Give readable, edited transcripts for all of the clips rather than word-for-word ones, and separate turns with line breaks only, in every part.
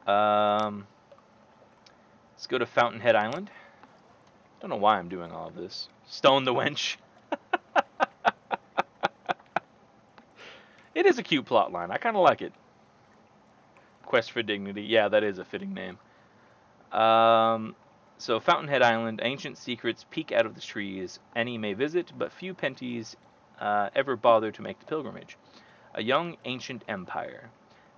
Um, let's go to Fountainhead Island. Don't know why I'm doing all of this. Stone the Wench. It is a cute plot line. I kind of like it. Quest for Dignity. Yeah, that is a fitting name. Um, so Fountainhead Island, ancient secrets peek out of the trees. Any may visit, but few penties ever bother to make the pilgrimage. A young ancient empire.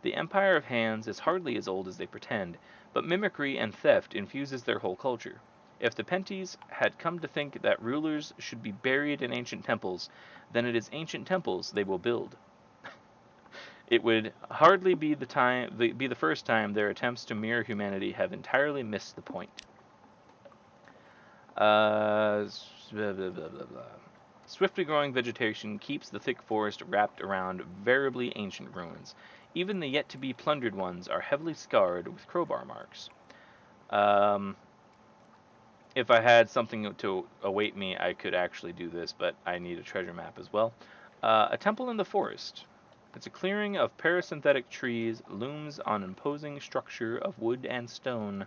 The empire of hands is hardly as old as they pretend, but mimicry and theft infuses their whole culture. If the penties had come to think that rulers should be buried in ancient temples, then it is ancient temples they will build. It would hardly be the first time their attempts to mirror humanity have entirely missed the point. Uh, blah, blah, blah, blah, blah. Swiftly growing vegetation keeps the thick forest wrapped around variably ancient ruins. Even the yet to be plundered ones are heavily scarred with crowbar marks. Um, if I had something to await me, I could actually do this, but I need a treasure map as well. A temple in the forest. It's a clearing of parasynthetic trees, looms on an imposing structure of wood and stone.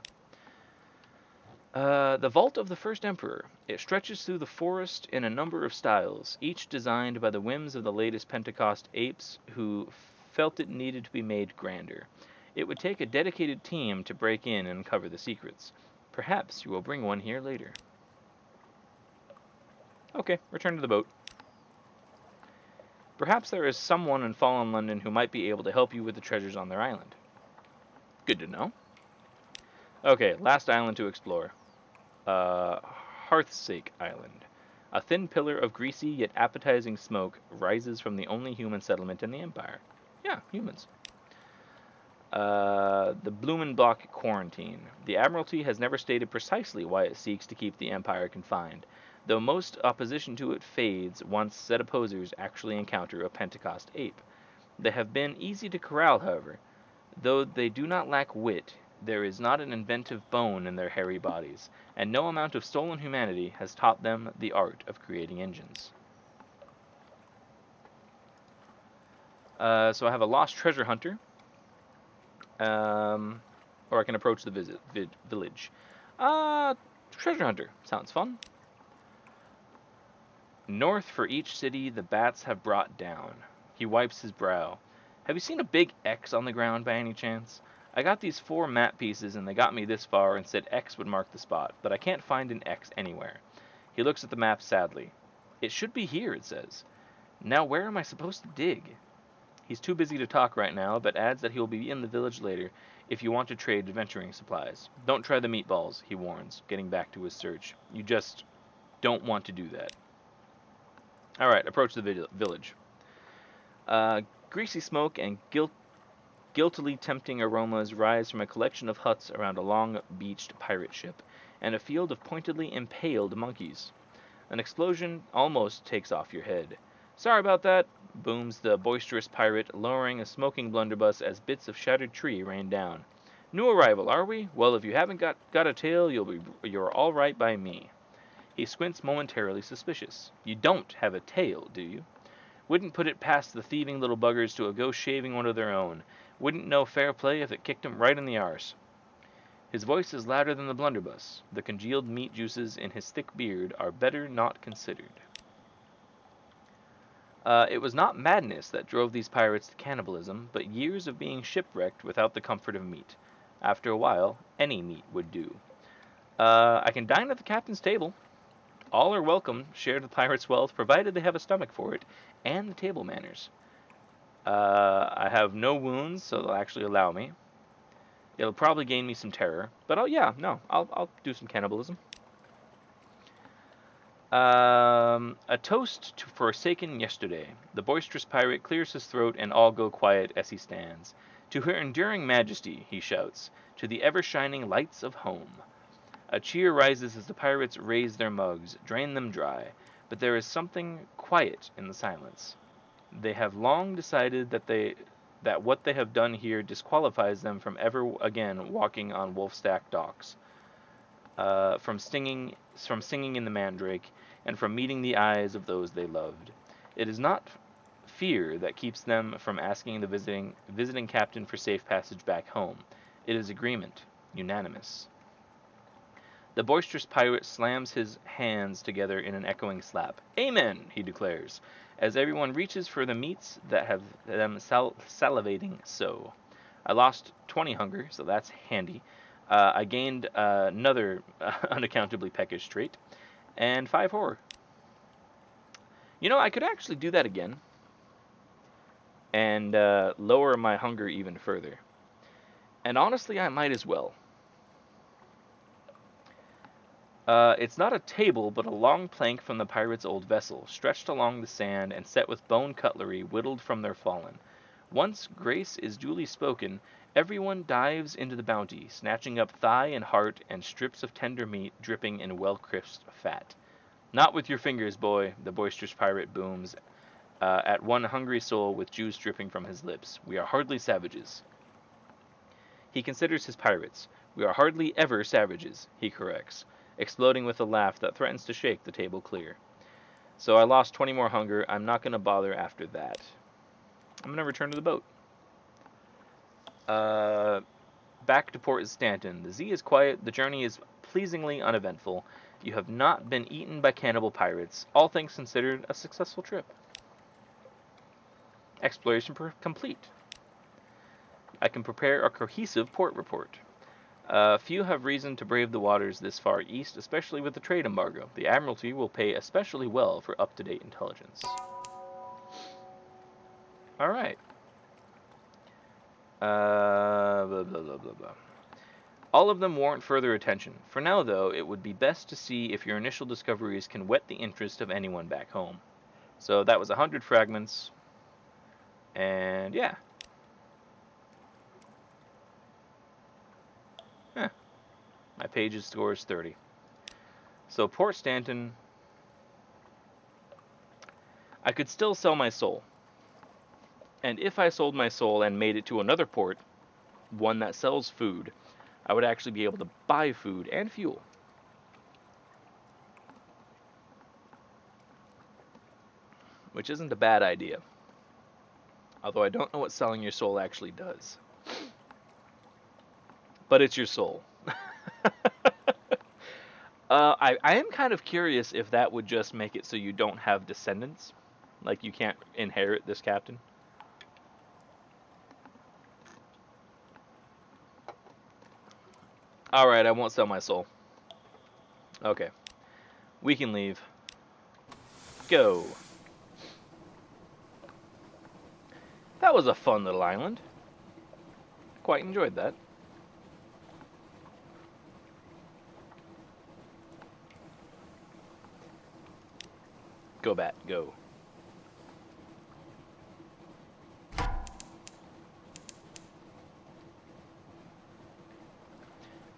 The Vault of the First Emperor. It stretches through the forest in a number of styles, each designed by the whims of the latest Pentecost apes who felt it needed to be made grander. It would take a dedicated team to break in and uncover the secrets. Perhaps you will bring one here later. Okay, return to the boat. Perhaps there is someone in fallen London who might be able to help you with the treasures on their island. Good to know. Okay, last island to explore. Uh, Hearthsake Island. A thin pillar of greasy yet appetizing smoke rises from the only human settlement in the Empire. Yeah, humans. The Blumenbach Quarantine. The Admiralty has never stated precisely why it seeks to keep the Empire confined, though most opposition to it fades once said opposers actually encounter a Pentecost ape. They have been easy to corral, however. Though they do not lack wit, there is not an inventive bone in their hairy bodies, and no amount of stolen humanity has taught them the art of creating engines. So I have a lost treasure hunter, um, or I can approach the village. Uh, Treasure hunter sounds fun. North for each city the bats have brought down. He wipes his brow. Have you seen a big X on the ground by any chance? I got these 4 map pieces and they got me this far and said X would mark the spot, but I can't find an X anywhere. He looks at the map sadly. It should be here, it says. Now where am I supposed to dig? He's too busy to talk right now, but adds that he will be in the village later if you want to trade adventuring supplies. Don't try the meatballs, he warns, getting back to his search. You just don't want to do that. Alright, approach the village. Greasy smoke and guiltily tempting aromas rise from a collection of huts around a long-beached pirate ship, and a field of pointedly impaled monkeys. An explosion almost takes off your head. Sorry about that, booms the boisterous pirate, lowering a smoking blunderbuss as bits of shattered tree rain down. New arrival, are we? Well, if you haven't got a tail, you're all right by me. He squints momentarily suspicious. You don't have a tail, do you? Wouldn't put it past the thieving little buggers to go shaving one of their own. Wouldn't know fair play if it kicked him right in the arse. His voice is louder than the blunderbuss. The congealed meat juices in his thick beard are better not considered. It was not madness that drove these pirates to cannibalism, but years of being shipwrecked without the comfort of meat. After a while, any meat would do. I can dine at the captain's table. All are welcome, share the pirate's wealth, provided they have a stomach for it, and the table manners. I have no wounds, so they'll actually allow me. It'll probably gain me some terror, but I'll do some cannibalism. A toast to forsaken yesterday. The boisterous pirate clears his throat and all go quiet as he stands. To her enduring majesty, he shouts, to the ever-shining lights of home. A cheer rises as the pirates raise their mugs, drain them dry, but there is something quiet in the silence. They have long decided that what they have done here disqualifies them from ever again walking on Wolfstack docks, from singing in the Mandrake, and from meeting the eyes of those they loved. It is not fear that keeps them from asking the visiting captain for safe passage back home. It is agreement. Unanimous. The boisterous pirate slams his hands together in an echoing slap. Amen, he declares, as everyone reaches for the meats that have them salivating so. I lost 20 hunger, so that's handy. I gained another unaccountably peckish trait, and 5 horror. You know, I could actually do that again, and lower my hunger even further. And honestly, I might as well. It's not a table, but a long plank from the pirates' old vessel, stretched along the sand and set with bone cutlery whittled from their fallen. Once grace is duly spoken, everyone dives into the bounty, snatching up thigh and heart and strips of tender meat dripping in well-crisped fat. Not with your fingers, boy, the boisterous pirate booms, at one hungry soul with juice dripping from his lips. We are hardly savages. He considers his pirates. We are hardly ever savages, he corrects, exploding with a laugh that threatens to shake the table clear. So I lost 20 more hunger. I'm not going to bother after that. I'm going to return to the boat. Back to Port Stanton. The Z is quiet. The journey is pleasingly uneventful. You have not been eaten by cannibal pirates. All things considered, a successful trip. Exploration complete. I can prepare a cohesive port report. Few have reason to brave the waters this far east, especially with the trade embargo. The Admiralty will pay especially well for up-to-date intelligence. All right. Blah, blah, blah, blah, blah. All of them warrant further attention. For now, though, it would be best to see if your initial discoveries can whet the interest of anyone back home. So that was 100 fragments. And yeah. My page's score is 30. So Port Stanton, I could still sell my soul. And if I sold my soul and made it to another port, one that sells food, I would actually be able to buy food and fuel. Which isn't a bad idea. Although I don't know what selling your soul actually does. But it's your soul. I am kind of curious if that would just make it so you don't have descendants. Like you can't inherit this captain. Alright, I won't sell my soul. Okay. We can leave. Go. That was a fun little island. Quite enjoyed that. Go bat, go.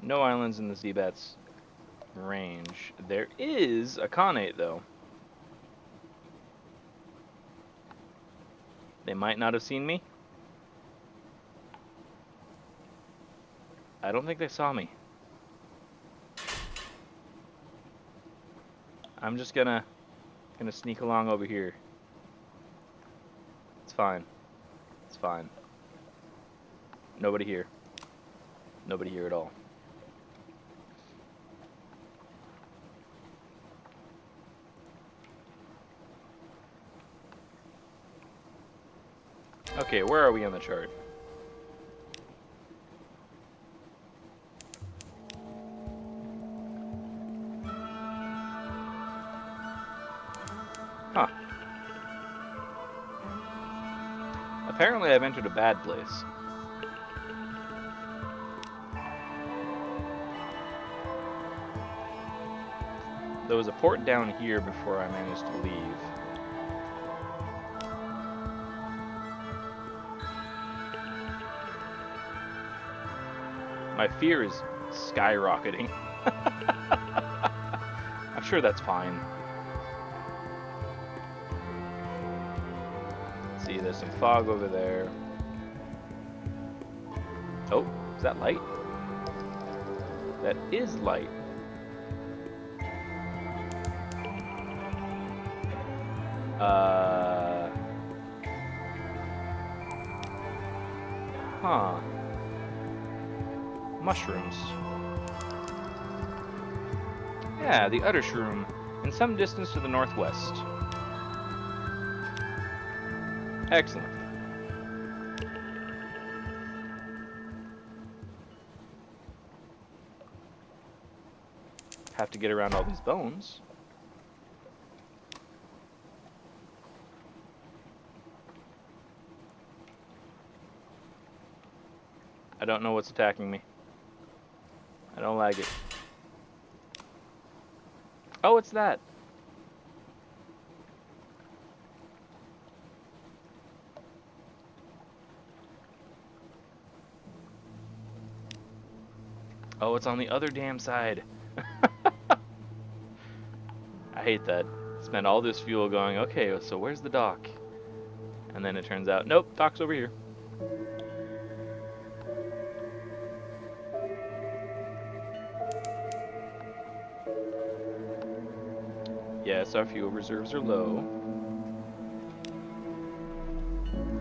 No islands in the Seabat's range. There is a Khanate, though. They might not have seen me. I don't think they saw me. I'm just gonna sneak along over here. It's fine. It's fine. Nobody here. Nobody here at all. Okay, where are we on the chart? Huh. Apparently I've entered a bad place. There was a port down here before I managed to leave. My fear is skyrocketing. I'm sure that's fine. Let's see, there's some fog over there. Oh, is that light? That is light. Huh. mushrooms. Yeah, the udder shroom, in some distance to the northwest. Excellent. Have to get around all these bones. I don't know what's attacking me. I don't like it. Oh, it's that. Oh, it's on the other damn side. I hate that. Spend all this fuel going, okay, so where's the dock? And then it turns out, nope, dock's over here. Yes, our fuel reserves are low.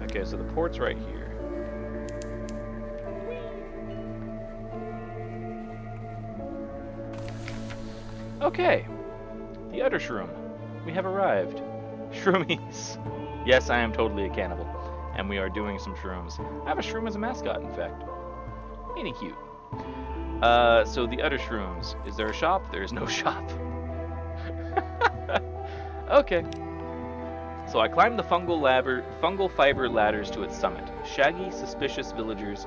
Okay, so the port's right here. Okay, the udder shroom. We have arrived. Shroomies. Yes, I am totally a cannibal. And we are doing some shrooms. I have a shroom as a mascot, in fact. Ain't he cute? So the udder shrooms. Is there a shop? There is no shop. Okay. So I climbed the fungal fiber ladders to its summit. Shaggy, suspicious villagers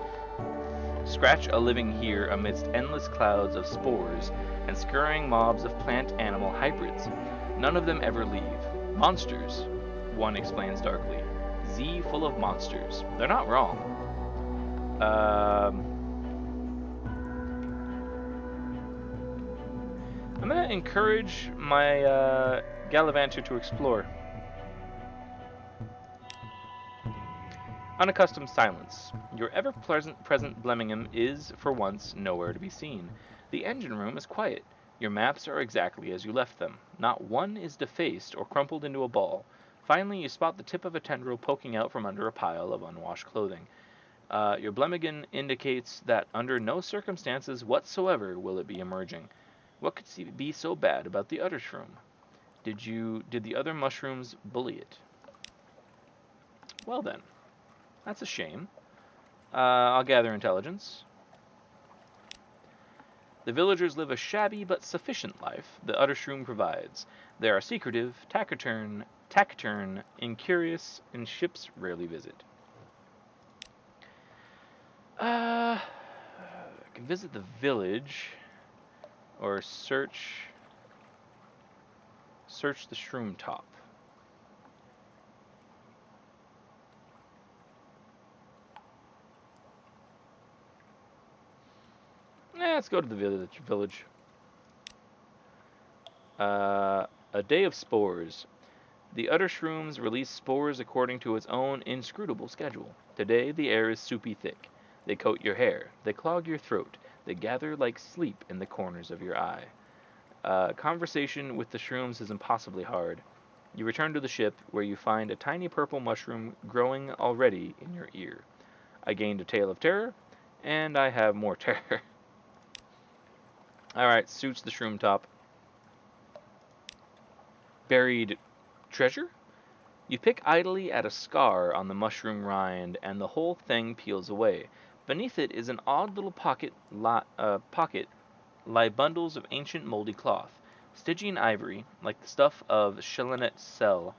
scratch a living here amidst endless clouds of spores and scurrying mobs of plant-animal hybrids. None of them ever leave. Monsters, one explains darkly. Z full of monsters. They're not wrong. I'm going to encourage my Gallivanter to explore. Unaccustomed silence. Your ever-present Blemmingham is, for once, nowhere to be seen. The engine room is quiet. Your maps are exactly as you left them. Not one is defaced or crumpled into a ball. Finally, you spot the tip of a tendril poking out from under a pile of unwashed clothing. Your Blemmigan indicates that under no circumstances whatsoever will it be emerging. What could be so bad about the udder shroom? Did the other mushrooms bully it? Well then, that's a shame. I'll gather intelligence. The villagers live a shabby but sufficient life the udder shroom provides. They are secretive, taciturn, incurious, and ships rarely visit. I can visit the village, or search the shroom top. Let's go to the village. A day of spores. The udder shrooms release spores according to its own inscrutable schedule. Today the air is soupy thick. They coat your hair. They clog your throat. They gather like sleep in the corners of your eye. Conversation with the shrooms is impossibly hard. You return to the ship, where you find a tiny purple mushroom growing already in your ear. I gained a tale of terror, and I have more terror. Alright, suits the shroom top. Buried treasure? You pick idly at a scar on the mushroom rind, and the whole thing peels away. Beneath it is an odd little pocket lie bundles of ancient moldy cloth, Stygian ivory, like the stuff of Shelinet cell,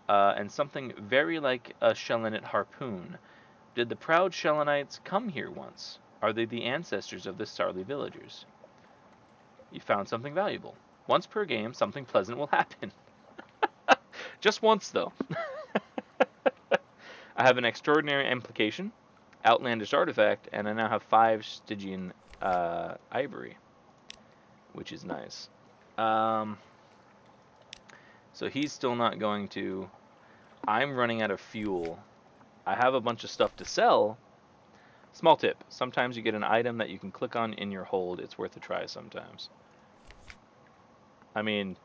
and something very like a Shelinet harpoon. Did the proud Shelenites come here once? Are they the ancestors of the Starly villagers? You found something valuable. Once per game, something pleasant will happen. Just once, though. I have an extraordinary implication, outlandish artifact, and I now have 5 Stygian ivory, which is nice. So he's still not going to... I'm running out of fuel. I have a bunch of stuff to sell. Small tip. Sometimes you get an item that you can click on in your hold. It's worth a try sometimes. I mean,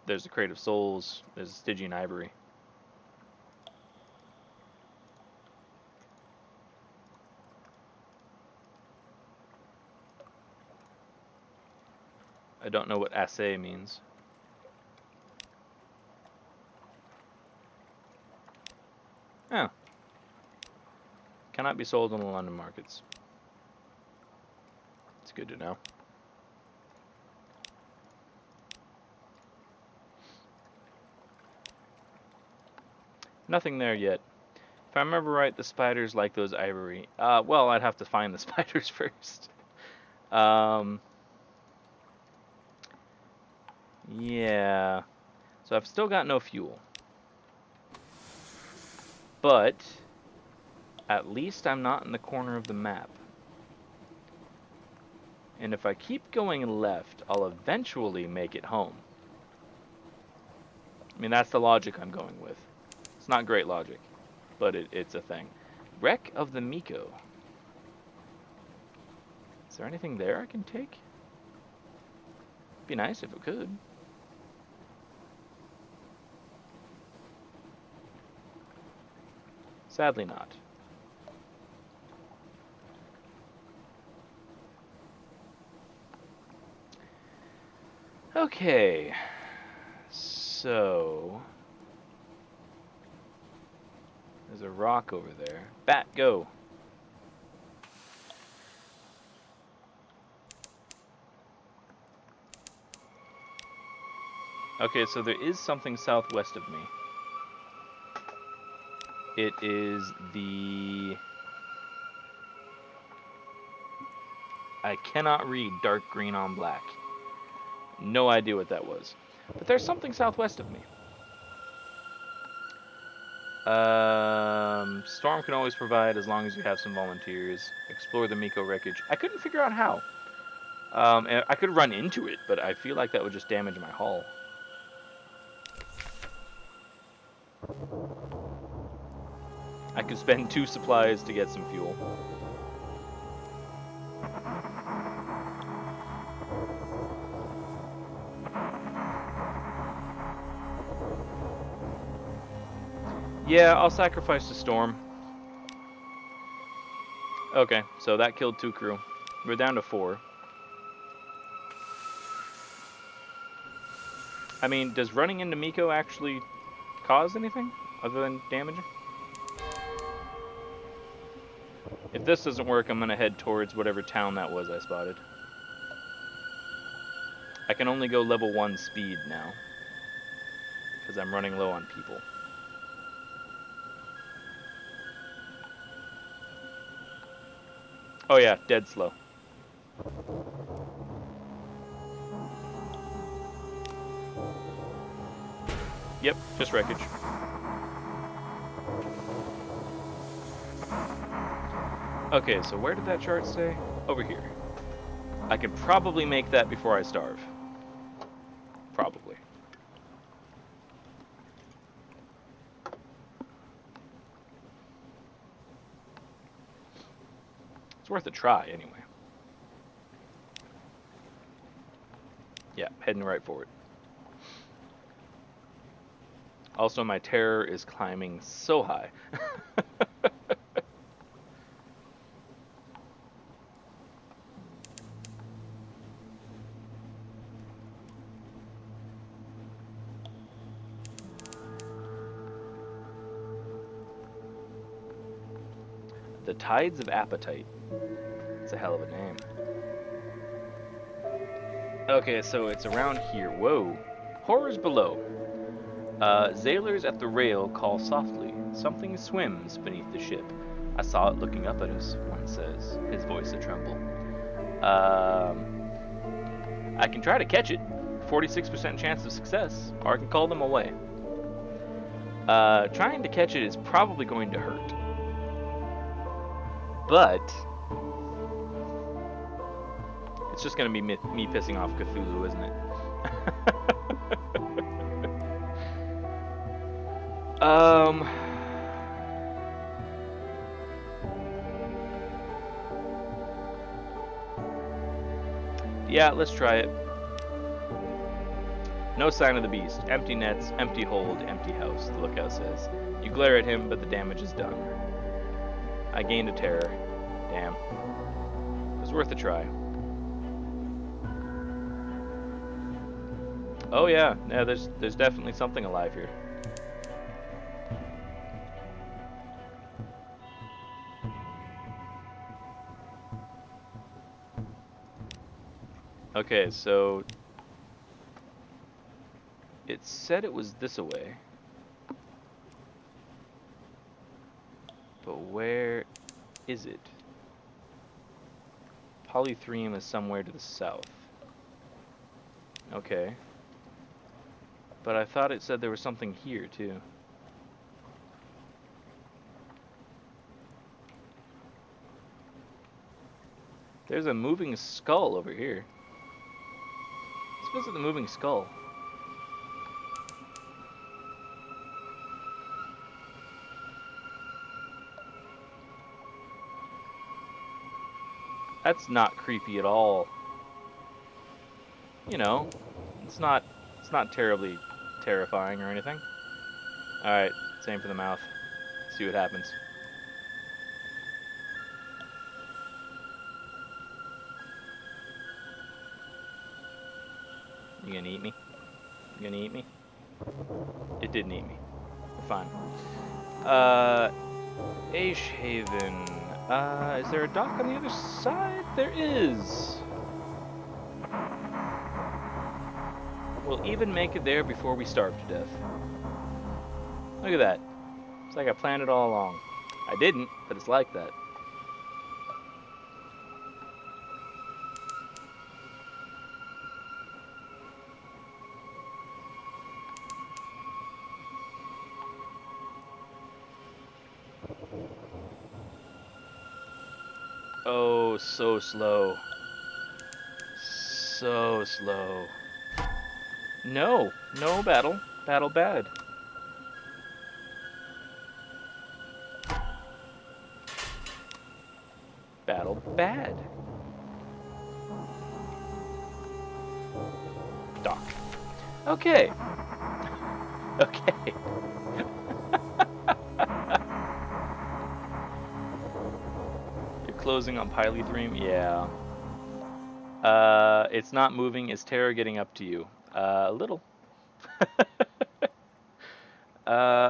there's the Crate of Souls. There's Stygian Ivory. I don't know what assay means. Oh. Cannot be sold on the London markets. It's good to know. Nothing there yet. If I remember right, the spiders like those ivory. Well, I'd have to find the spiders first. Yeah. So I've still got no fuel. But at least I'm not in the corner of the map. And if I keep going left, I'll eventually make it home. I mean, that's the logic I'm going with. It's not great logic, but it's a thing. Wreck of the Miko. Is there anything there I can take? Be nice if it could. Sadly not. Okay. So there's a rock over there. Bat, go. Okay, so there is something southwest of me. It is the... I cannot read dark green on black. No idea what that was. But there's something southwest of me. Storm can always provide as long as you have some volunteers. Explore the Miko wreckage. I couldn't figure out how. I could run into it, but I feel like that would just damage my hull. I could spend 2 supplies to get some fuel. Yeah, I'll sacrifice the storm. Okay, so that killed 2 crew. We're down to 4. I mean, does running into Miko actually cause anything other than damaging? If this doesn't work, I'm going to head towards whatever town that was I spotted. I can only go level 1 speed now, because I'm running low on people. Oh yeah, dead slow. Yep, just wreckage. Okay, so where did that chart say? Over here. I could probably make that before I starve. Probably. It's worth a try, anyway. Yeah, heading right for it. Also, my terror is climbing so high. The Tides of Appetite. It's a hell of a name. Okay, so it's around here. Whoa. Horrors below. Sailors at the rail call softly. Something swims beneath the ship. I saw it looking up at us, one says, his voice a tremble. I can try to catch it. 46% chance of success, or I can call them away. Trying to catch it is probably going to hurt. But it's just going to be me pissing off Cthulhu, isn't it? Yeah, let's try it. No sign of the beast. Empty nets, empty hold, empty house, the lookout says. You glare at him, but the damage is done. I gained a terror. Damn. It was worth a try. Oh yeah, yeah. There's definitely something alive here. Okay, so it said it was this away, but where is it? Polytherm is somewhere to the south. Okay. But I thought it said there was something here, too. There's a moving skull over here. Let's visit the moving skull. That's not creepy at all. You know, it's not terribly terrifying or anything. Alright, same for the mouth. See what happens. You gonna eat me? You gonna eat me? It didn't eat me. We're fine. Ash Haven. Is there a dock on the other side? There is. We'll even make it there before we starve to death. Look at that. It's like I planned it all along. I didn't, but it's like that. Oh, so slow. So slow. No, no battle. Battle bad. Battle bad. Dock. Okay. Okay. You're closing on Polytherm? Yeah. It's not moving. Is terror getting up to you? A little.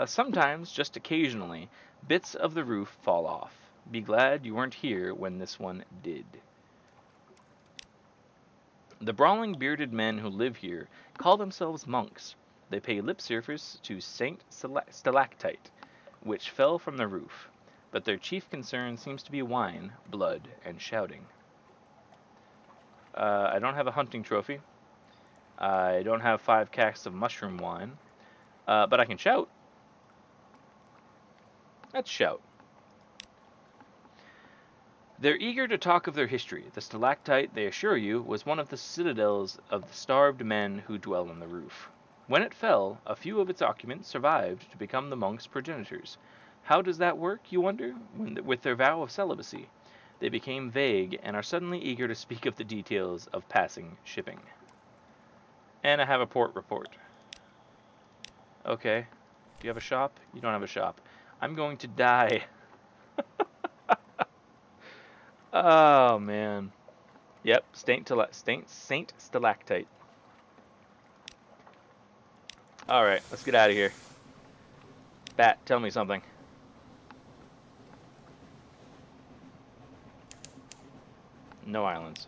Sometimes, just occasionally, bits of the roof fall off. Be glad you weren't here when this one did. The brawling bearded men who live here call themselves monks. They pay lip service to Saint Stalactite, which fell from the roof, but their chief concern seems to be wine, blood, and shouting. I don't have a hunting trophy. I don't have 5 casks of mushroom wine, but I can shout. Let's shout. They're eager to talk of their history. The stalactite, they assure you, was one of the citadels of the starved men who dwell on the roof. When it fell, a few of its occupants survived to become the monks' progenitors. How does that work, you wonder? With their vow of celibacy. They became vague and are suddenly eager to speak of the details of passing shipping. And I have a port report. Okay. Do you have a shop? You don't have a shop. I'm going to die. Oh, man. Yep, Saint Stalactite. Alright, let's get out of here. Bat, tell me something. No islands.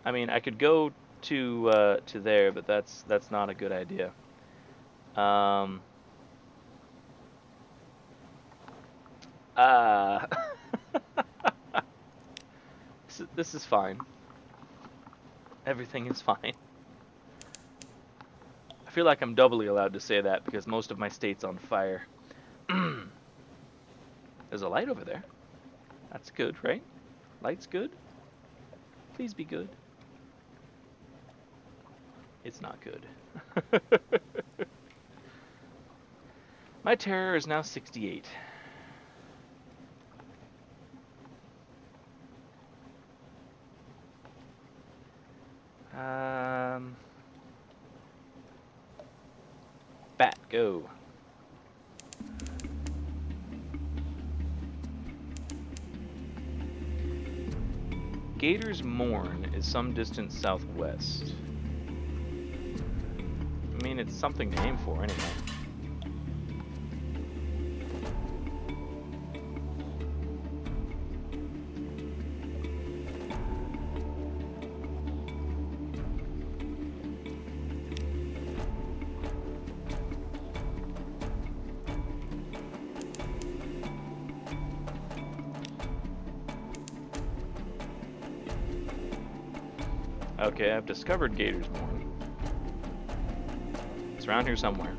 I mean, I could go to there, but that's not a good idea. Uh, this is fine. Everything is fine. I feel like I'm doubly allowed to say that because most of my state's on fire. There's a light over there. That's good, right? Light's good? Please be good. It's not good. My terror is now 68. Bat, go. Alligators Morn is some distance southwest. I mean, it's something to aim for anyway. Okay, I've discovered Gators Morn. It's around here somewhere.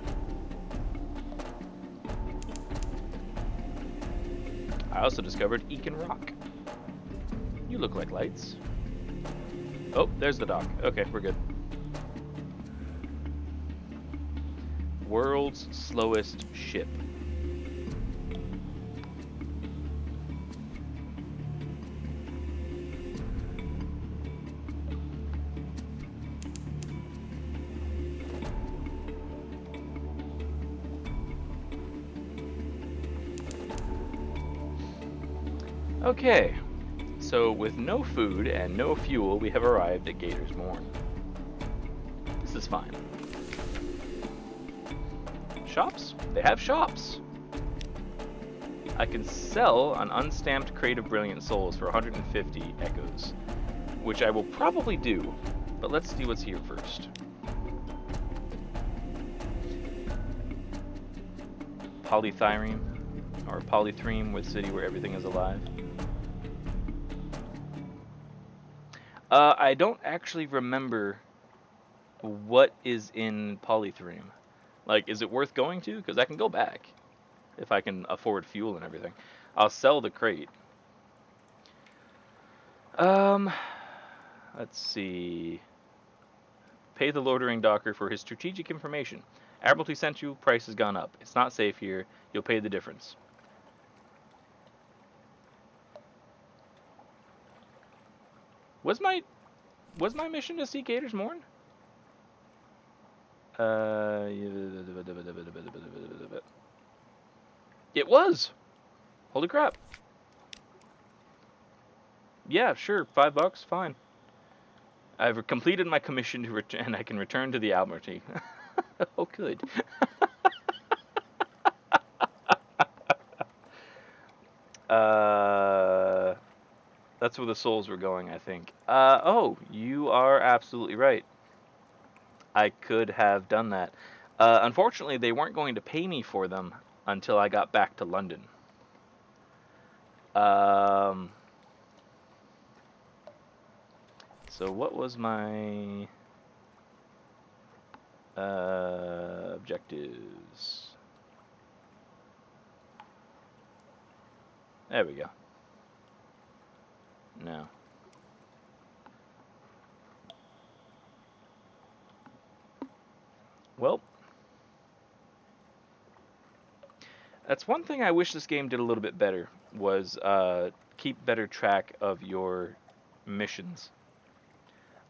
I also discovered Ekin Rock. You look like lights. Oh, there's the dock. Okay, we're good. World's slowest ship. Okay, so with no food and no fuel, we have arrived at Gators Morn. This is fine. Shops? They have shops! I can sell an unstamped crate of Brilliant Souls for 150 echoes, which I will probably do, but let's see what's here first. Polytherm, or Polytherm with city where everything is alive. I don't actually remember what is in Polytherm. Like, is it worth going to? Because I can go back if I can afford fuel and everything. I'll sell the crate. Let's see. Pay the loitering docker for his strategic information. Admiralty sent you, price has gone up. It's not safe here. You'll pay the difference. Was my mission to see Gators Morn? It was. Holy crap. Yeah, sure. $5, fine. I've completed my commission to and I can return to the Admiralty. Oh, good. That's where the souls were going, I think. Oh, you are absolutely right. I could have done that. Unfortunately, they weren't going to pay me for them until I got back to London. So what was my objectives? There we go. No. Well, that's one thing I wish this game did a little bit better, was keep better track of your missions.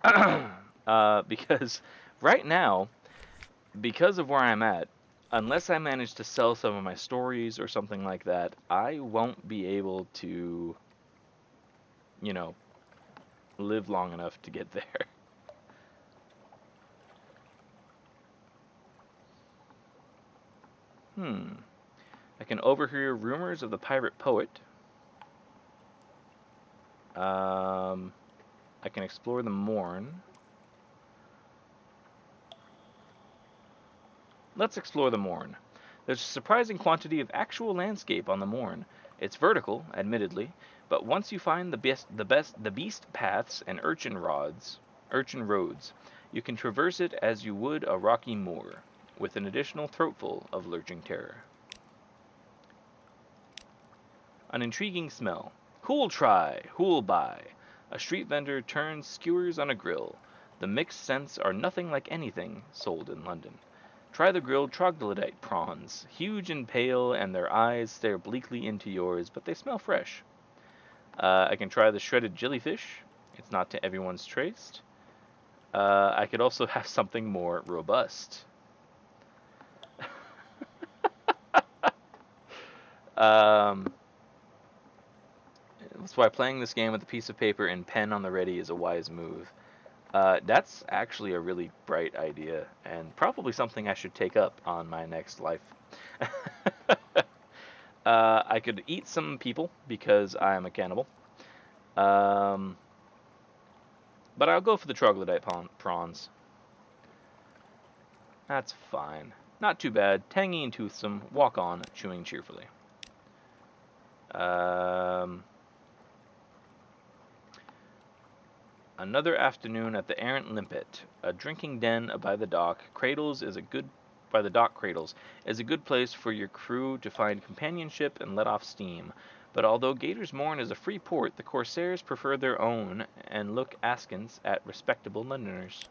Because right now, because of where I'm at, unless I manage to sell some of my stories or something like that, I won't be able to, you know, live long enough to get there. I can overhear rumors of the pirate poet. I can explore the Morn. Let's explore the Morn. There's a surprising quantity of actual landscape on the Morn. It's vertical, admittedly, but once you find the beast paths and urchin roads, you can traverse it as you would a rocky moor, with an additional throatful of lurching terror. An intriguing smell. Who'll try? Who'll buy? A street vendor turns skewers on a grill. The mixed scents are nothing like anything sold in London. Try the grilled troglodyte prawns, huge and pale, and their eyes stare bleakly into yours, but they smell fresh. I can try the shredded jellyfish. It's not to everyone's taste. I could also have something more robust. That's why playing this game with a piece of paper and pen on the ready is a wise move. That's actually a really bright idea, and probably something I should take up on my next life. I could eat some people because I am a cannibal. Um, but I'll go for the troglodyte prawns. That's fine. Not too bad. Tangy and toothsome. Walk on, chewing cheerfully. Another afternoon at the errant limpet, a drinking den by the dock cradles is a good place for your crew to find companionship and let off steam. But although Gators Morn is a free port, the Corsairs prefer their own and look askance at respectable Londoners.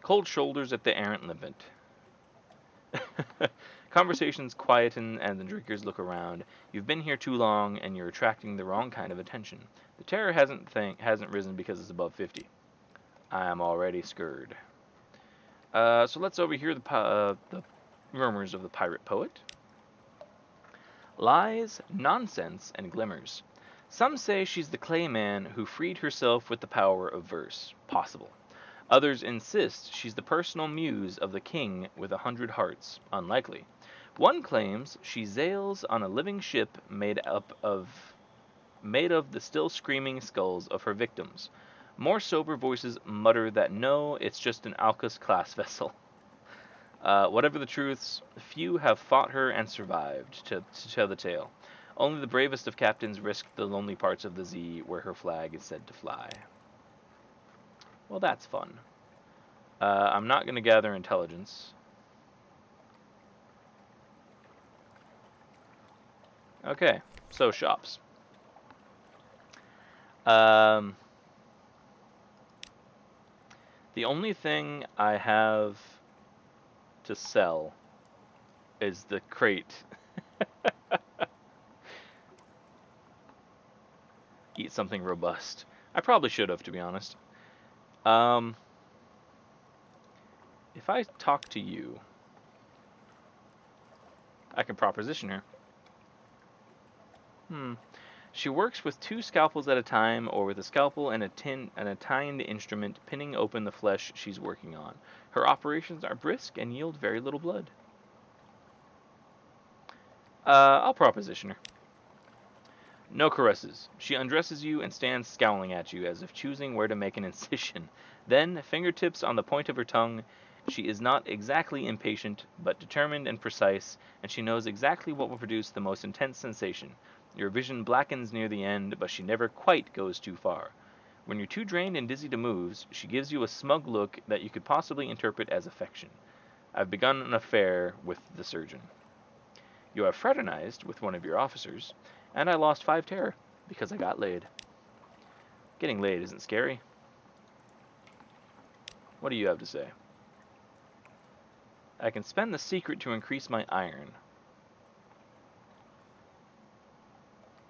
Cold shoulders at the errant limpet. Conversations quieten and the drinkers look around. You've been here too long and you're attracting the wrong kind of attention. The terror hasn't risen because it's above 50. I am already scared. So let's overhear the murmurs of the pirate poet. Lies, nonsense, and glimmers. Some say she's the clay man who freed herself with the power of verse. Possible. Others insist she's the personal muse of the king with 100 hearts. Unlikely. One claims she sails on a living ship made of the still screaming skulls of her victims. More sober voices mutter that no, it's just an Alcus-class vessel. Whatever the truths, few have fought her and survived to tell the tale. Only the bravest of captains risked the lonely parts of the sea where her flag is said to fly. Well, that's fun. I'm not going to gather intelligence. Okay, so shops. The only thing I have to sell is the crate. Eat something robust. I probably should have, to be honest. If I talk to you, I can proposition her. She works with 2 scalpels at a time, or with a scalpel and a tined instrument, pinning open the flesh she's working on. Her operations are brisk and yield very little blood. I'll proposition her. No caresses. She undresses you and stands scowling at you, as if choosing where to make an incision. Then, fingertips on the point of her tongue, she is not exactly impatient, but determined and precise, and she knows exactly what will produce the most intense sensation. Your vision blackens near the end, but she never quite goes too far. When you're too drained and dizzy to move, she gives you a smug look that you could possibly interpret as affection. I've begun an affair with the surgeon. You have fraternized with one of your officers, and I lost 5 terror, because I got laid. Getting laid isn't scary. What do you have to say? I can spend the secret to increase my iron.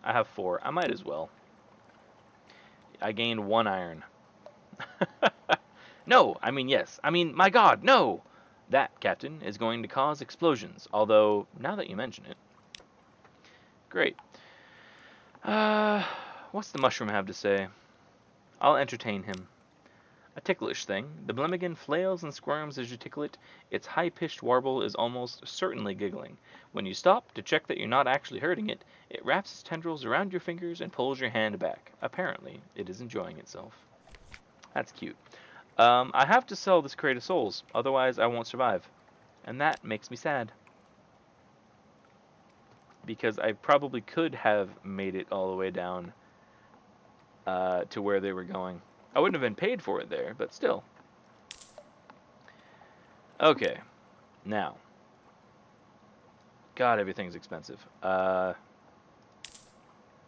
I have 4. I might as well. I gained 1 iron. No, I mean yes. I mean, my god, no! That, Captain, is going to cause explosions, although, now that you mention it. Great. What's the mushroom have to say? I'll entertain him. A ticklish thing, the Blemmigan flails and squirms as you tickle it. Its high-pitched warble is almost certainly giggling. When you stop to check that you're not actually hurting it, it wraps its tendrils around your fingers and pulls your hand back. Apparently, it is enjoying itself. That's cute. I have to sell this crate of souls, otherwise I won't survive. And that makes me sad. Because I probably could have made it all the way down to where they were going. I wouldn't have been paid for it there, but still. Okay. Now. God, everything's expensive.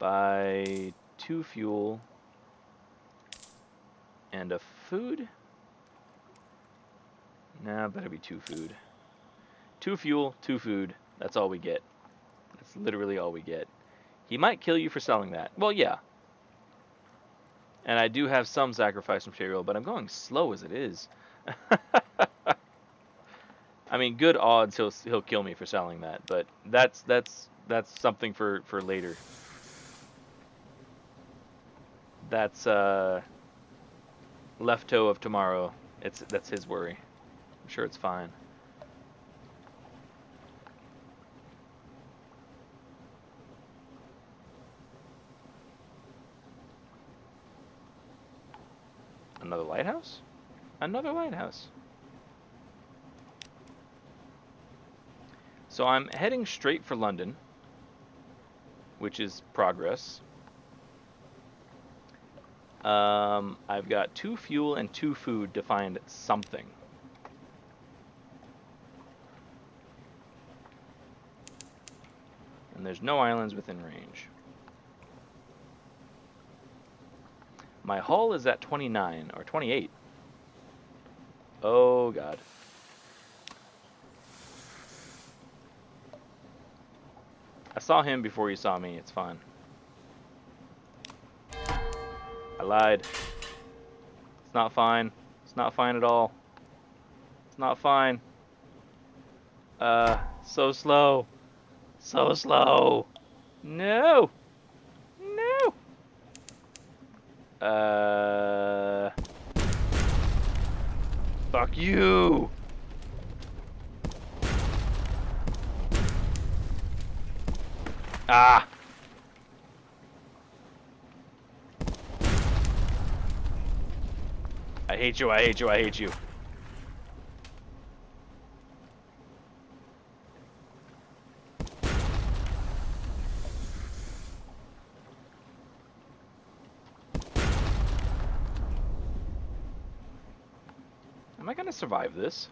Buy 2 fuel and a food? Nah, better be 2 food. 2 fuel, 2 food. That's all we get. That's literally all we get. He might kill you for selling that. Well, yeah. And I do have some sacrifice material, but I'm going slow as it is. I mean, good odds he'll kill me for selling that, but that's something for later. That's left toe of tomorrow. That's his worry. I'm sure it's fine. Another lighthouse? Another lighthouse. So I'm heading straight for London, which is progress. I've got 2 fuel and 2 food to find something. And there's no islands within range. My hull is at 29 or 28. Oh god. I saw him before he saw me. It's fine. I lied. It's not fine. It's not fine at all. It's not fine. So slow. So slow. No. No. Fuck you. Ah. I hate you, I hate you, I hate you. Am I gonna survive this?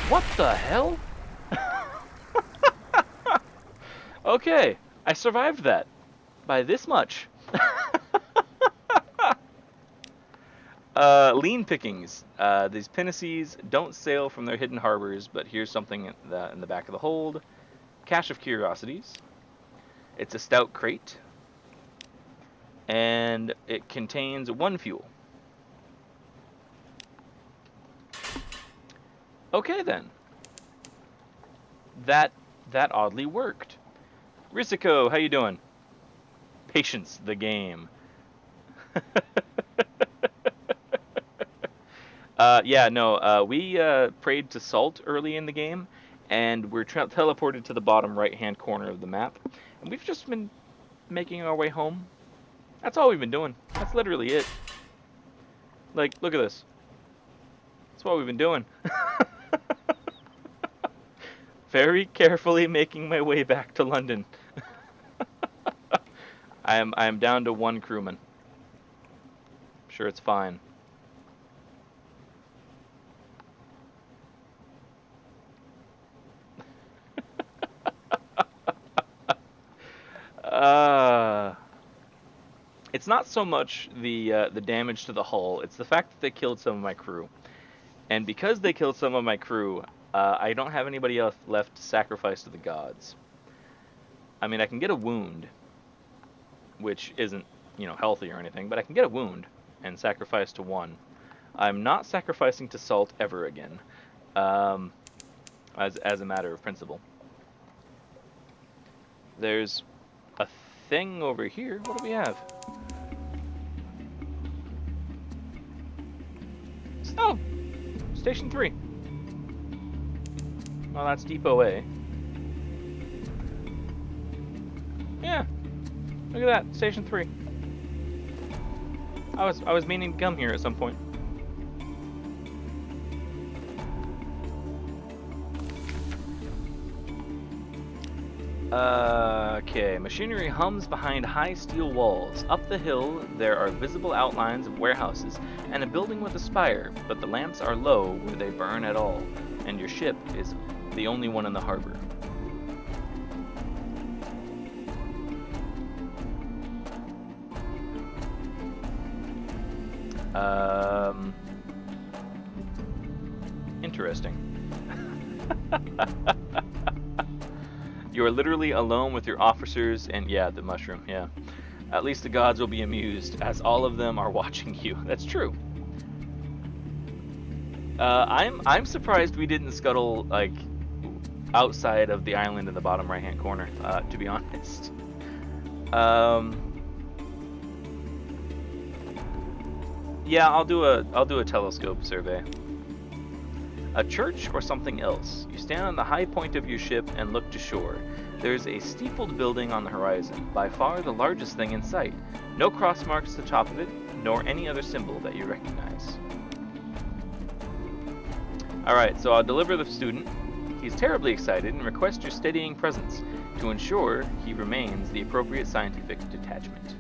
What the hell? Okay, I survived that. By this much. Lean pickings. These pinnaces don't sail from their hidden harbors, but here's something in the back of the hold. Cache of curiosities. It's a stout crate. And it contains 1 fuel. Okay then. That oddly worked. Risiko, how you doing? Patience the game. Yeah, no, we prayed to Salt early in the game, and we're teleported to the bottom right-hand corner of the map. And we've just been making our way home. That's all we've been doing. That's literally it. Like, look at this. That's what we've been doing. Very carefully making my way back to London. I am down to 1 crewman. I'm sure it's fine. It's not so much the damage to the hull. It's the fact that they killed some of my crew. And because they killed some of my crew, I don't have anybody else left to sacrifice to the gods. I mean, I can get a wound, which isn't, healthy or anything, but I can get a wound and sacrifice to 1. I'm not sacrificing to Salt ever again, as a matter of principle. There's a thing over here. What do we have? Oh, Station 3. Well, that's Deepo A. Yeah, look at that, Station 3. I was meaning to come here at some point. Okay, machinery hums behind high steel walls. Up the hill, there are visible outlines of warehouses and a building with a spire, but the lamps are low where they burn at all, and your ship is the only one in the harbor. Interesting. You are literally alone with your officers and, yeah, the mushroom, yeah. At least the gods will be amused, as all of them are watching you. That's true. I'm surprised we didn't scuttle, like, outside of the island in the bottom right-hand corner, to be honest. Um, yeah, I'll do a telescope survey. A church or something else. You stand on the high point of your ship and look to shore. There's a steepled building on the horizon, by far the largest thing in sight. No cross marks at the top of it, nor any other symbol that you recognize. Alright, so I'll deliver the student. He's terribly excited and requests your steadying presence to ensure he remains the appropriate scientific detachment.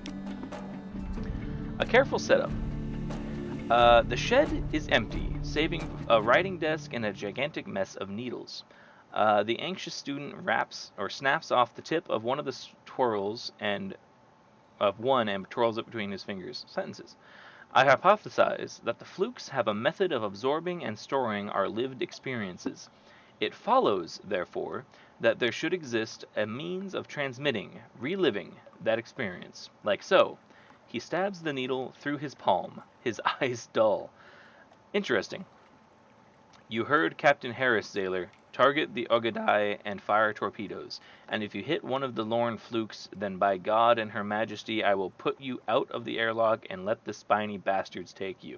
A careful setup. The shed is empty, saving a writing desk and a gigantic mess of needles. The anxious student wraps or snaps off the tip of one of the twirls and twirls it between his fingers. Sentences. I hypothesize that the flukes have a method of absorbing and storing our lived experiences. It follows, therefore, that there should exist a means of transmitting, reliving that experience. Like so. He stabs the needle through his palm, his eyes dull. Interesting. You heard Captain Harris, sailor. Target the Ogadai and fire torpedoes. And if you hit one of the Lorn flukes, then by God and Her Majesty I will put you out of the airlock and let the spiny bastards take you.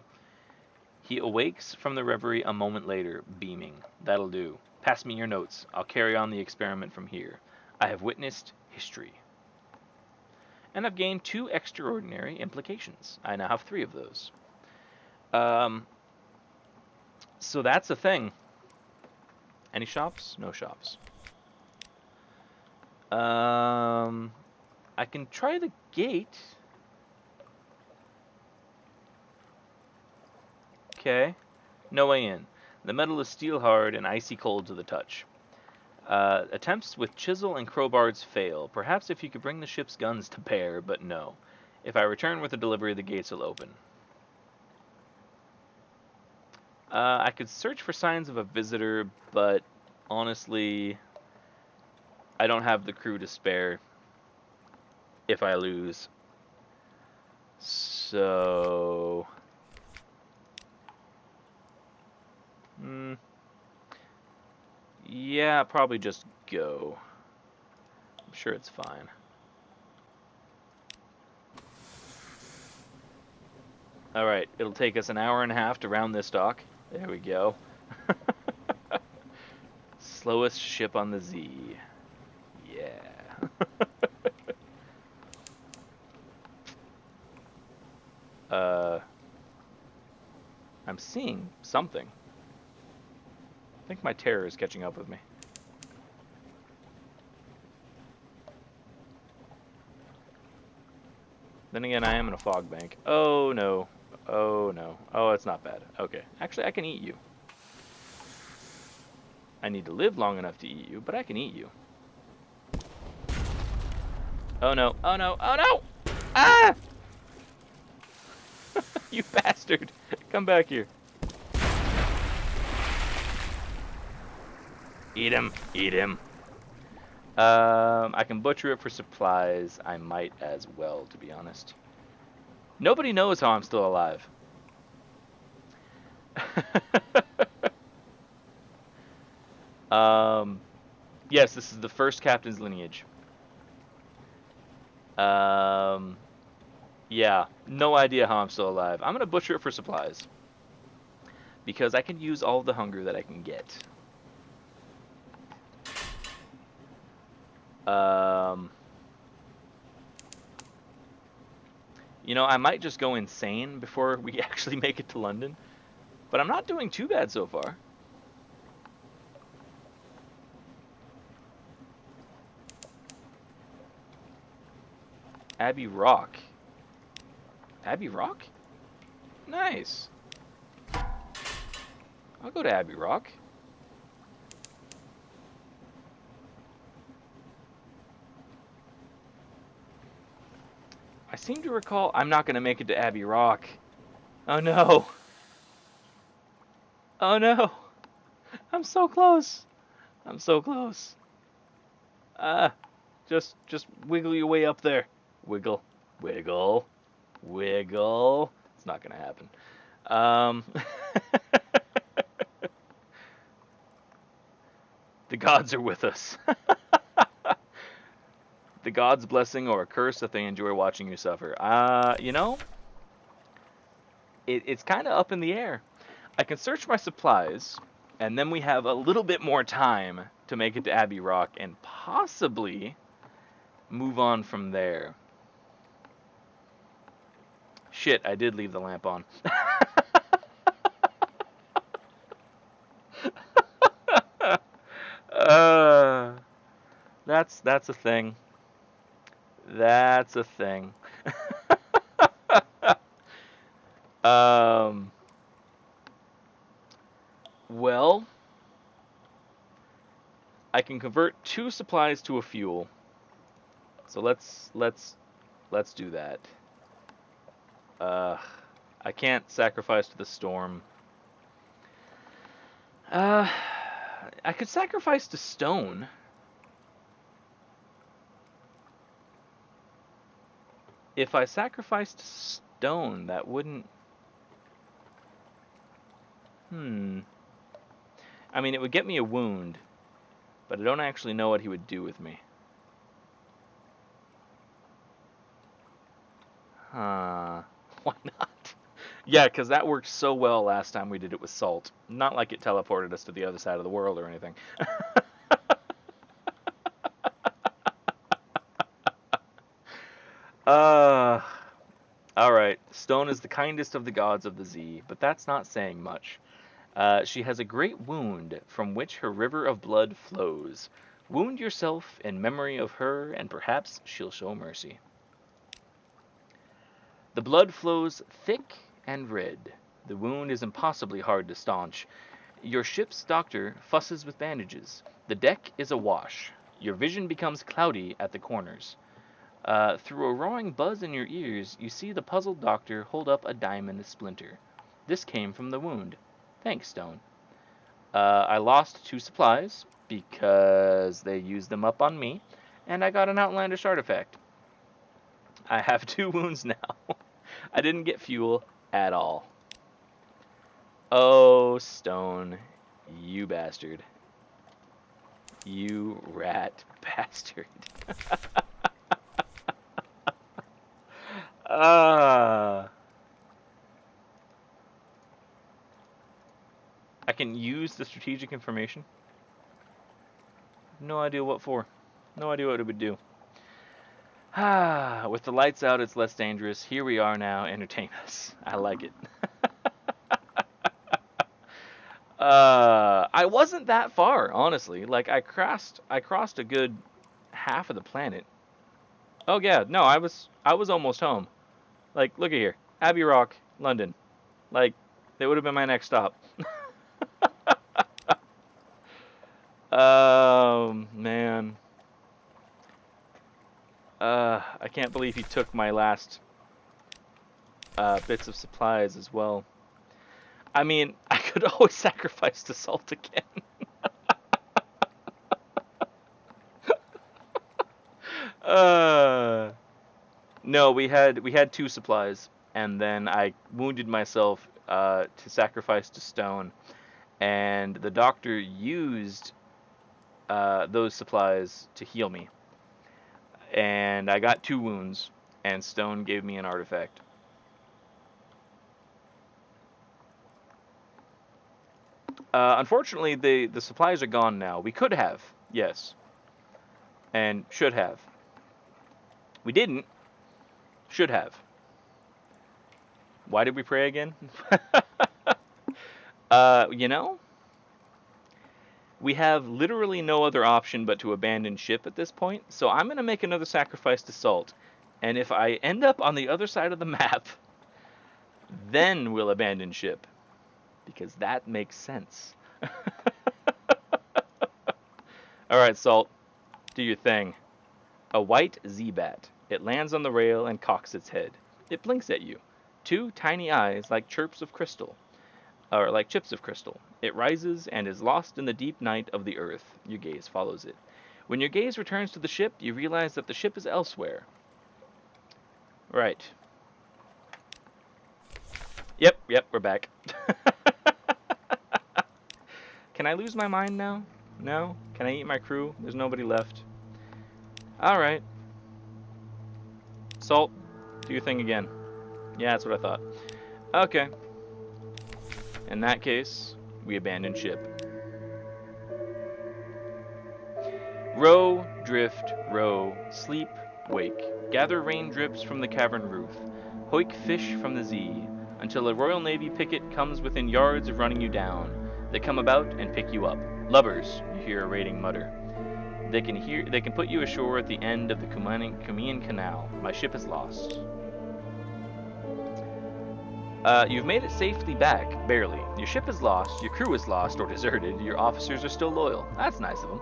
He awakes from the reverie a moment later, beaming. That'll do. Pass me your notes. I'll carry on the experiment from here. I have witnessed history. And I've gained 2 extraordinary implications. I now have 3 of those. So that's a thing. Any shops? No shops. I can try the gate. Okay. No way in. The metal is steel hard and icy cold to the touch. Attempts with chisel and crowbars fail. Perhaps if you could bring the ship's guns to bear, but no. If I return with the delivery, the gates will open. I could search for signs of a visitor, but honestly, I don't have the crew to spare if I lose. So... yeah, probably just go. I'm sure it's fine. Alright, it'll take us an hour and a half to round this dock. There we go. Slowest ship on the Z. Yeah. I'm seeing something. I think my terror is catching up with me. Then again, I am in a fog bank. Oh no. Oh no. Oh, it's not bad. Okay. Actually, I can eat you. I need to live long enough to eat you, but I can eat you. Oh no. Oh no. Oh no! Ah! You bastard! Come back here. Eat him. Eat him. I can butcher it for supplies. I might as well, to be honest. Nobody knows how I'm still alive. Yes, this is the first captain's lineage. Yeah, no idea how I'm still alive. I'm gonna butcher it for supplies. Because I can use all the hunger that I can get. You know, I might just go insane before we actually make it to London. But I'm not doing too bad so far. Abbey Rock. Abbey Rock? Nice. I'll go to Abbey Rock. I seem to recall I'm not going to make it to Abbey Rock. Oh no. Oh no. I'm so close. I'm so close. Just wiggle your way up there. Wiggle. Wiggle. Wiggle. It's not going to happen. The gods are with us. The gods' blessing or a curse that they enjoy watching you suffer. You know, it's kind of up in the air. I can search my supplies, and then we have a little bit more time to make it to Abbey Rock and possibly move on from there. Shit, I did leave the lamp on. uh, that's a thing. That's a thing. um, well, I can convert 2 supplies to a fuel. So let's do that. I can't sacrifice to the storm. I could sacrifice to stone. If I sacrificed to stone, that wouldn't... I mean, it would get me a wound, but I don't actually know what he would do with me. Why not? Yeah, because that worked so well last time we did it with salt. Not like it teleported us to the other side of the world or anything. Alright. Stone is the kindest of the gods of the Zee, but that's not saying much. She has a great wound from which her river of blood flows. Wound yourself in memory of her, and perhaps she'll show mercy. The blood flows thick and red. The wound is impossibly hard to staunch. Your ship's doctor fusses with bandages. The deck is awash. Your vision becomes cloudy at the corners. Through a roaring buzz in your ears, you see the puzzled doctor hold up a diamond splinter. This came from the wound. Thanks, Stone. I lost 2 supplies because they used them up on me, and I got an outlandish artifact. I have 2 wounds now. I didn't get fuel at all. Oh, Stone, you bastard. You rat bastard. I can use the strategic information. No idea what for. No idea what it would do. With the lights out, it's less dangerous. Here we are now. Entertain us. I like it. I wasn't that far, honestly. Like I crossed a good half of the planet. Oh yeah, no, I was almost home. Like, look at here, Abbey Rock, London. Like, that would have been my next stop. Man. I can't believe he took my last bits of supplies as well. I mean, I could always sacrifice to salt again. No, we had 2 supplies, and then I wounded myself to sacrifice to stone, and the doctor used those supplies to heal me, and I got 2 wounds, and stone gave me an artifact. Unfortunately, the supplies are gone now. We could have, yes, and should have. We didn't. Should have. Why did we pray again? You know, we have literally no other option but to abandon ship at this point, so I'm going to make another sacrifice to salt. And if I end up on the other side of the map, then we'll abandon ship. Because that makes sense. Alright, Salt. Do your thing. A white Z-bat. It lands on the rail and cocks its head. It blinks at you. 2 tiny eyes like chirps of crystal. Or like chips of crystal. It rises and is lost in the deep night of the earth. Your gaze follows it. When your gaze returns to the ship, you realize that the ship is elsewhere. Right. Yep, we're back. Can I lose my mind now? No? Can I eat my crew? There's nobody left. Alright. Salt, do your thing again. Yeah, that's what I thought. Okay. In that case, we abandon ship. Row, drift, row, sleep, wake. Gather rain drips from the cavern roof. Hoik fish from the Z, until a Royal Navy picket comes within yards of running you down. They come about and pick you up. Lubbers, you hear a raiding mutter. They can put you ashore at the end of the Cumean Canal. My ship is lost. You've made it safely back, barely. Your ship is lost, your crew is lost or deserted, your officers are still loyal. That's nice of them.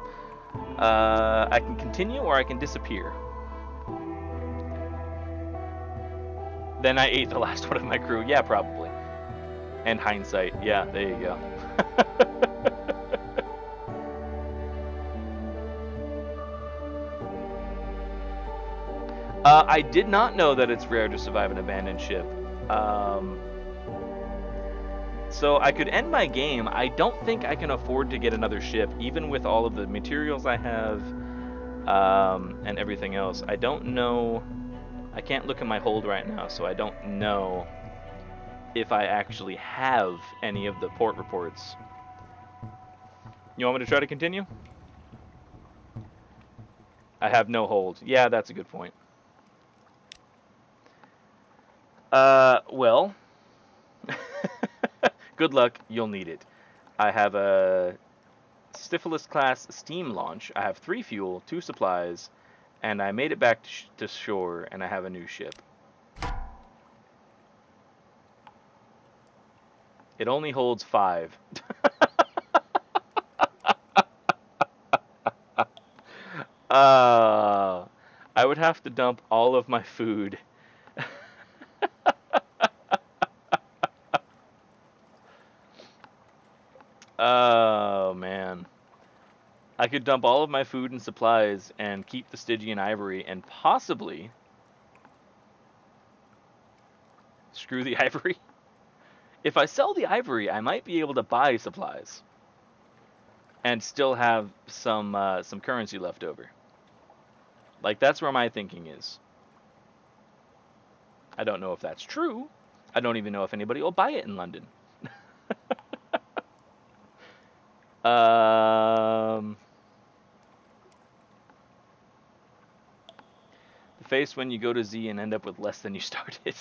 I can continue or I can disappear. Then I ate the last one of my crew. Yeah, probably. And hindsight. Yeah, there you go. I did not know that it's rare to survive an abandoned ship. So I could end my game. I don't think I can afford to get another ship, even with all of the materials I have and everything else. I don't know. I can't look at my hold right now, so I don't know if I actually have any of the port reports. You want me to try to continue? I have no hold. Yeah, that's a good point. Well, good luck. You'll need it. I have a Syphilis class steam launch. I have 3 fuel, 2 supplies, and I made it back to shore, and I have a new ship. It only holds 5. I would have to dump all of my food. Oh, man. I could dump all of my food and supplies and keep the Stygian ivory and possibly screw the ivory. If I sell the ivory, I might be able to buy supplies and still have some currency left over. Like, that's where my thinking is. I don't know if that's true. I don't even know if anybody will buy it in London. The face when you go to Z and end up with less than you started.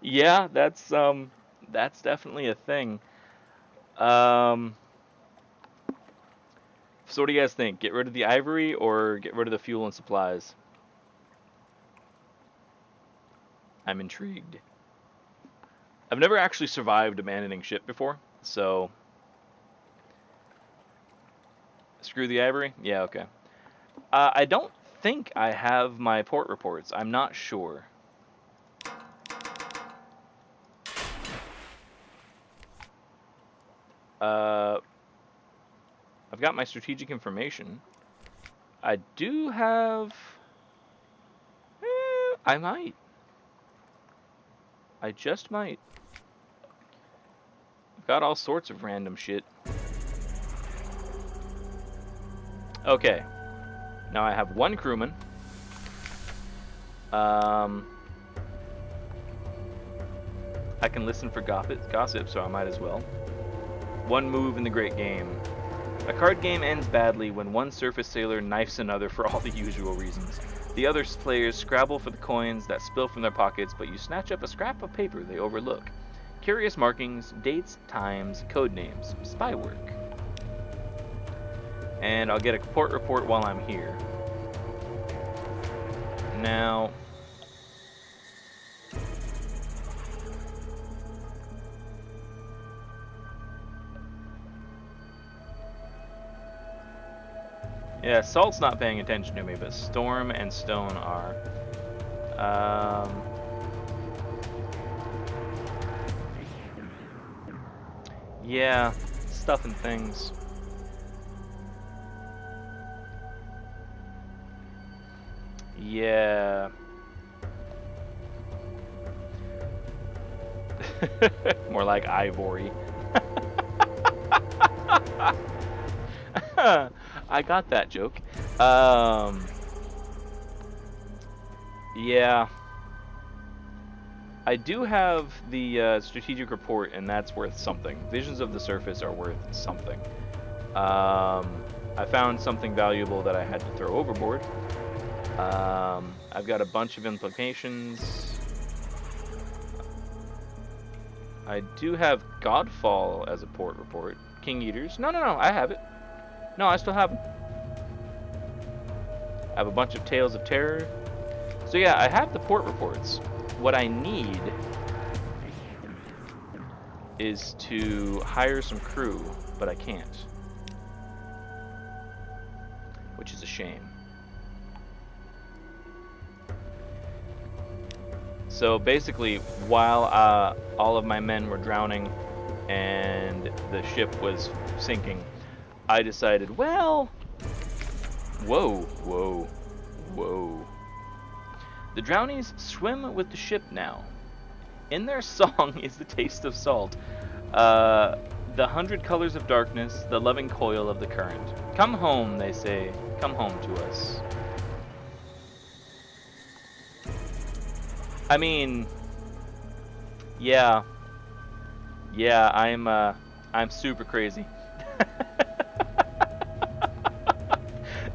Yeah, that's definitely a thing. So what do you guys think? Get rid of the ivory or get rid of the fuel and supplies? I'm intrigued. I've never actually survived abandoning ship before, so screw the ivory? Yeah, okay. I don't think I have my port reports. I'm not sure. I've got my strategic information. I do have... I might. I just might. I've got all sorts of random shit. Okay. Now I have 1 crewman. I can listen for gossip, so I might as well. 1 move in the great game. A card game ends badly when one surface sailor knifes another for all the usual reasons. The other players scrabble for the coins that spill from their pockets, but you snatch up a scrap of paper they overlook. Curious markings, dates, times, code names, spy work. And I'll get a port report while I'm here. Now... yeah, Salt's not paying attention to me, but Storm and Stone are. Yeah, stuff and things. Yeah. More like ivory. I got that joke. Yeah. I do have the strategic report, and that's worth something. Visions of the surface are worth something. I found something valuable that I had to throw overboard. I've got a bunch of implications. I do have Godfall as a port report. King Eaters. No, I have it. No, I still have them. I have a bunch of Tales of Terror. So yeah, I have the port reports. What I need is to hire some crew, but I can't. Which is a shame. So basically, while all of my men were drowning and the ship was sinking, I decided, well, whoa. The drownies swim with the ship now. In their song is the taste of salt. The 100 colors of darkness, the loving coil of the current. Come home, they say. Come home to us. I mean, yeah, I'm super crazy.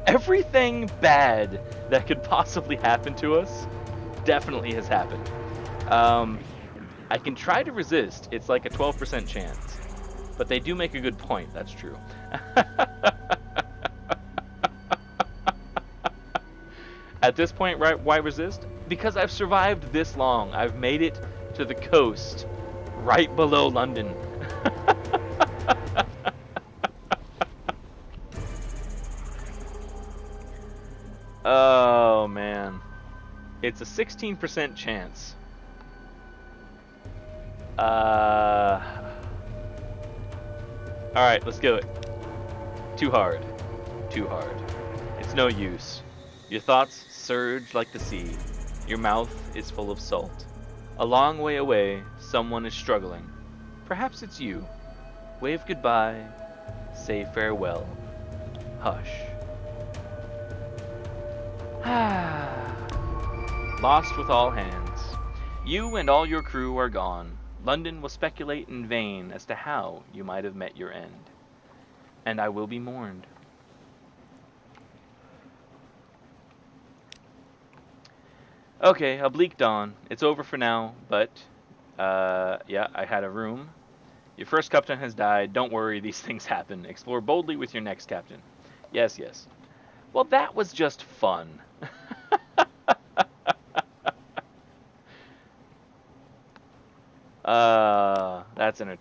Everything bad that could possibly happen to us definitely has happened. I can try to resist. It's like a 12% chance. But they do make a good point. That's true. At this point, right, why resist? Because I've survived this long. I've made it to the coast right below London. Oh, man. It's a 16% chance. Alright, let's do it. Too hard. It's no use. Your thoughts surge like the sea. Your mouth is full of salt. A long way away, someone is struggling. Perhaps it's you. Wave goodbye. Say farewell. Hush. Lost with all hands. You and all your crew are gone. London will speculate in vain as to how you might have met your end. And I will be mourned. Okay, a bleak dawn. It's over for now, but, yeah, I had a room. Your first captain has died. Don't worry, these things happen. Explore boldly with your next captain. Yes. Well, that was just fun. That's entertaining.